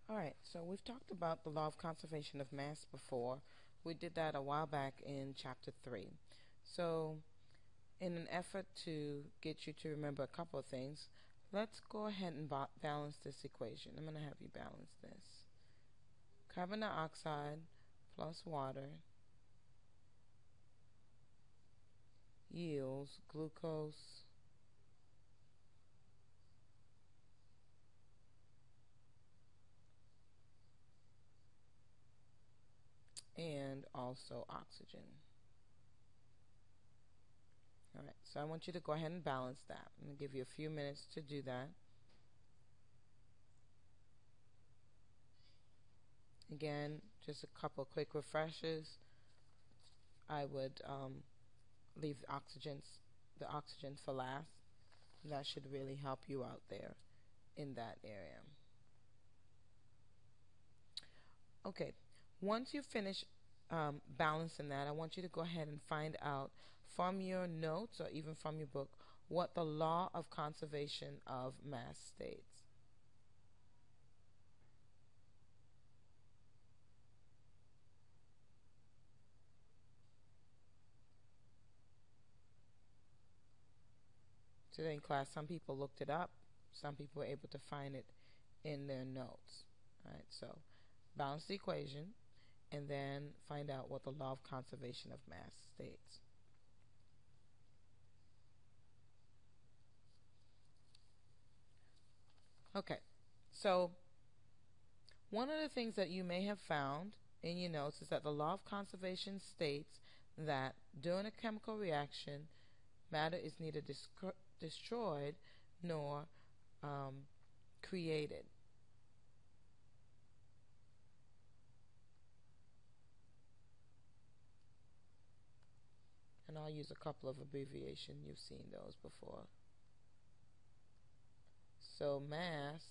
Alright, so we've talked about the law of conservation of mass before. We did that a while back in chapter 3. So, in an effort to get you to remember a couple of things, let's go ahead and balance this equation. I'm going to have you balance this. Carbon dioxide plus water yields glucose and also oxygen. Alright, so I want you to go ahead and balance that. I'm going to give you a few minutes to do that. Again, just a couple of quick refreshers. I would leave the oxygen for last. That should really help you out there in that area. Okay, once you finish balancing that, I want you to go ahead and find out from your notes or even from your book what the law of conservation of mass states. Today in class, some people looked it up, some people were able to find it in their notes. Alright, so balance the equation and then find out what the law of conservation of mass states. Okay, so one of the things that you may have found in your notes is that the law of conservation states that during a chemical reaction, matter is neither destroyed nor created. And I'll use a couple of abbreviations. You've seen those before. So mass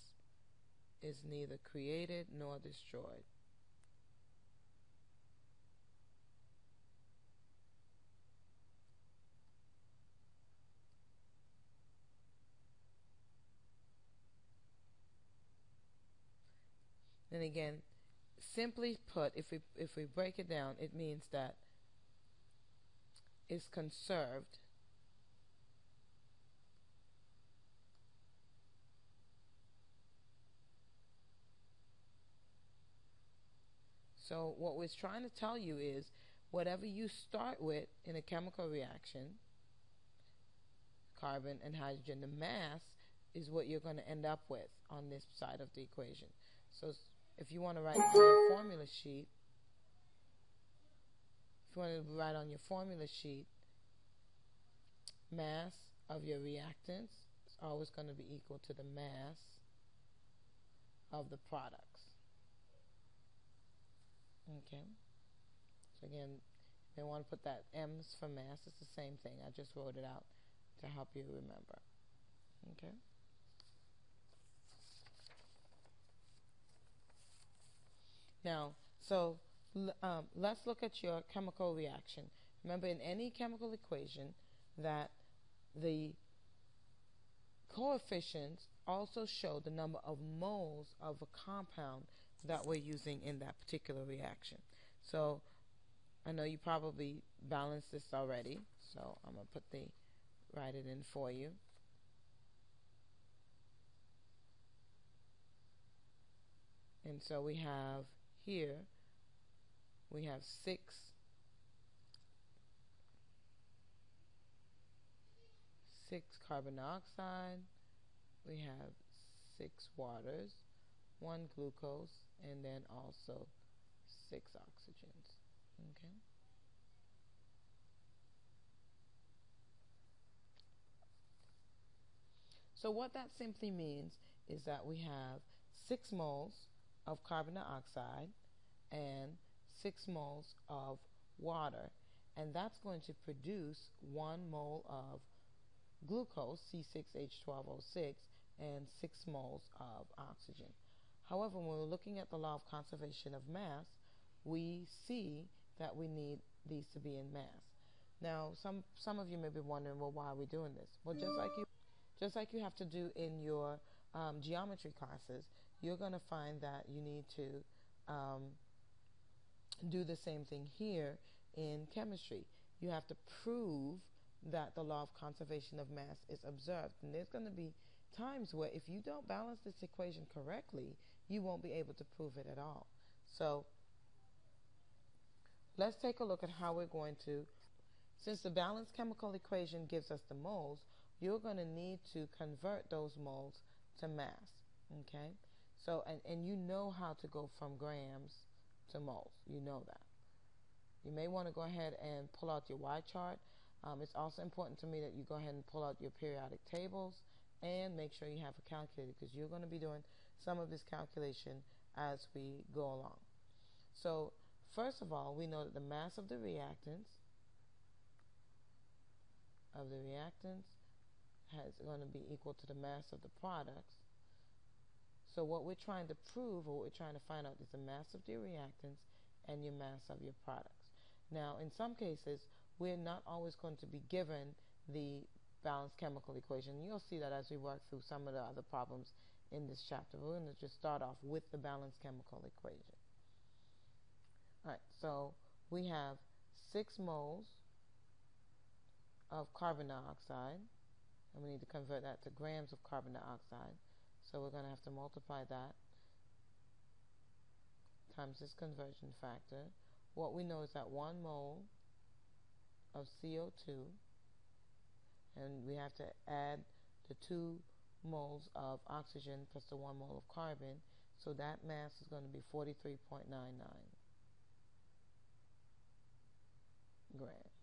is neither created nor destroyed. Then again, simply put, if we break it down, it means that it's conserved So what we're trying to tell you is whatever you start with in a chemical reaction, carbon and hydrogen, the mass is what you're going to end up with on this side of the equation. So if you want to write on your formula sheet, mass of your reactants is always going to be equal to the mass of the products. Okay. So again, if you want to put that M's for mass, it's the same thing. I just wrote it out to help you remember. Okay. Now, so let's look at your chemical reaction. Remember, in any chemical equation, that the coefficients also show the number of moles of a compound that we're using in that particular reaction. So I know you probably balanced this already, so I'm going to write it in for you. And so we have here, we have 6 carbon dioxide, we have 6 waters, 1 glucose, and then also 6 oxygens. Okay. So what that simply means is that we have 6 moles of carbon dioxide and 6 moles of water, and that's going to produce 1 mole of glucose, C6H12O6, and 6 moles of oxygen. However, when we're looking at the law of conservation of mass, we see that we need these to be in mass. Now, some of you may be wondering, well, why are we doing this? Well, just like you have to do in your geometry classes, you're going to find that you need to um, do the same thing here in chemistry. You have to prove that the law of conservation of mass is observed. And there's going to be times where if you don't balance this equation correctly, you won't be able to prove it at all. So let's take a look at how we're going to, since the balanced chemical equation gives us the moles, you're going to need to convert those moles to mass. Okay? So, and you know how to go from grams to moles. You know that. You may want to go ahead and pull out your Y chart. It's also important to me that you go ahead and pull out your periodic tables and make sure you have a calculator, because you're going to be doing some of this calculation as we go along. So first of all, we know that the mass of the reactants is going to be equal to the mass of the products. So what we're trying to prove, or what we're trying to find out, is the mass of your reactants and your mass of your products. Now, in some cases, we're not always going to be given the balanced chemical equation. You'll see that as we work through some of the other problems in this chapter. We're going to just start off with the balanced chemical equation. All right, so we have 6 moles of carbon dioxide, and we need to convert that to grams of carbon dioxide. So we're going to have to multiply that times this conversion factor. What we know is that 1 mole of CO2, and we have to add the 2 moles of oxygen plus the 1 mole of carbon, so that mass is going to be 43.99 grams.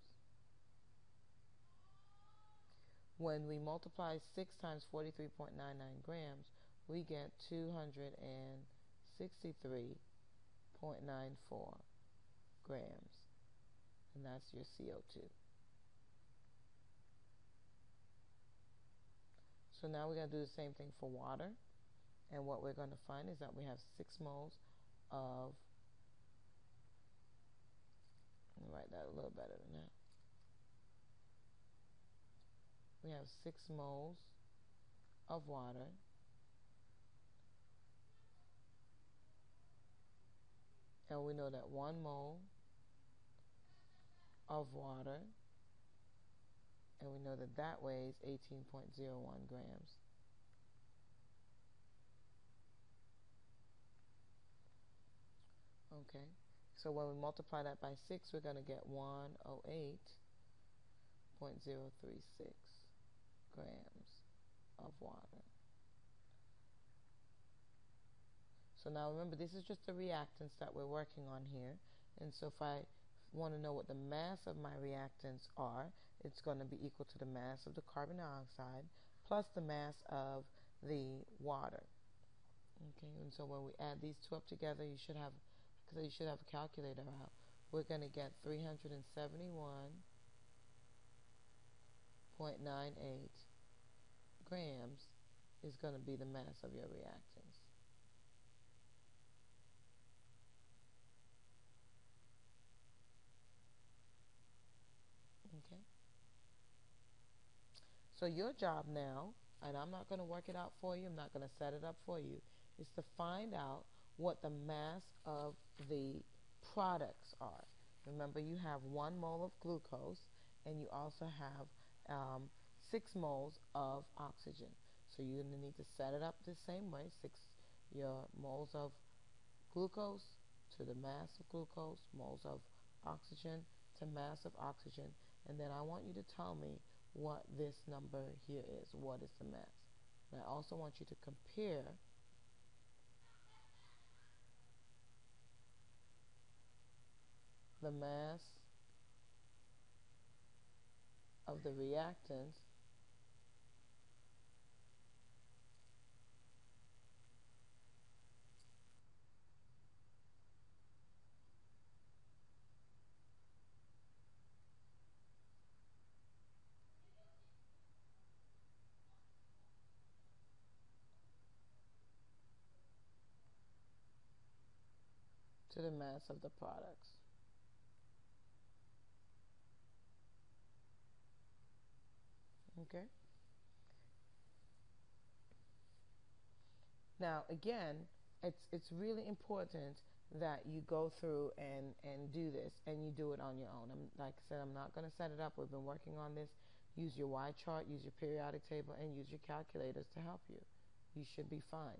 When we multiply 6 times 43.99 grams, we get 263.94 grams, and that's your CO2. So now we're going to do the same thing for water, and what we're going to find is that we have 6 moles of, let me write that a little better than that. We have 6 moles of water, and we know that 1 mole of water, and we know that that weighs 18.01 grams. Okay, so when we multiply that by 6, we're going to get 108.036 grams of water. So now remember, this is just the reactants that we're working on here, and so if I want to know what the mass of my reactants are, it's going to be equal to the mass of the carbon dioxide plus the mass of the water. Okay, and so when we add these two up together, you should have a calculator out. We're going to get 371.98 grams is going to be the mass of your reactants. Okay. So your job now, and I'm not going to work it out for you, I'm not going to set it up for you, is to find out what the mass of the products are. Remember, you have 1 mole of glucose, and you also have 6 moles of oxygen. So you need to set it up the same way, your moles of glucose to the mass of glucose, moles of oxygen to mass of oxygen, and then I want you to tell me what this number here is. What is the mass? And I also want you to compare the mass of the reactants to the mass of the products. Okay? Now, again, it's really important that you go through and do this, and you do it on your own. Like I said, I'm not going to set it up. We've been working on this. Use your Y chart, use your periodic table, and use your calculators to help you. You should be fine.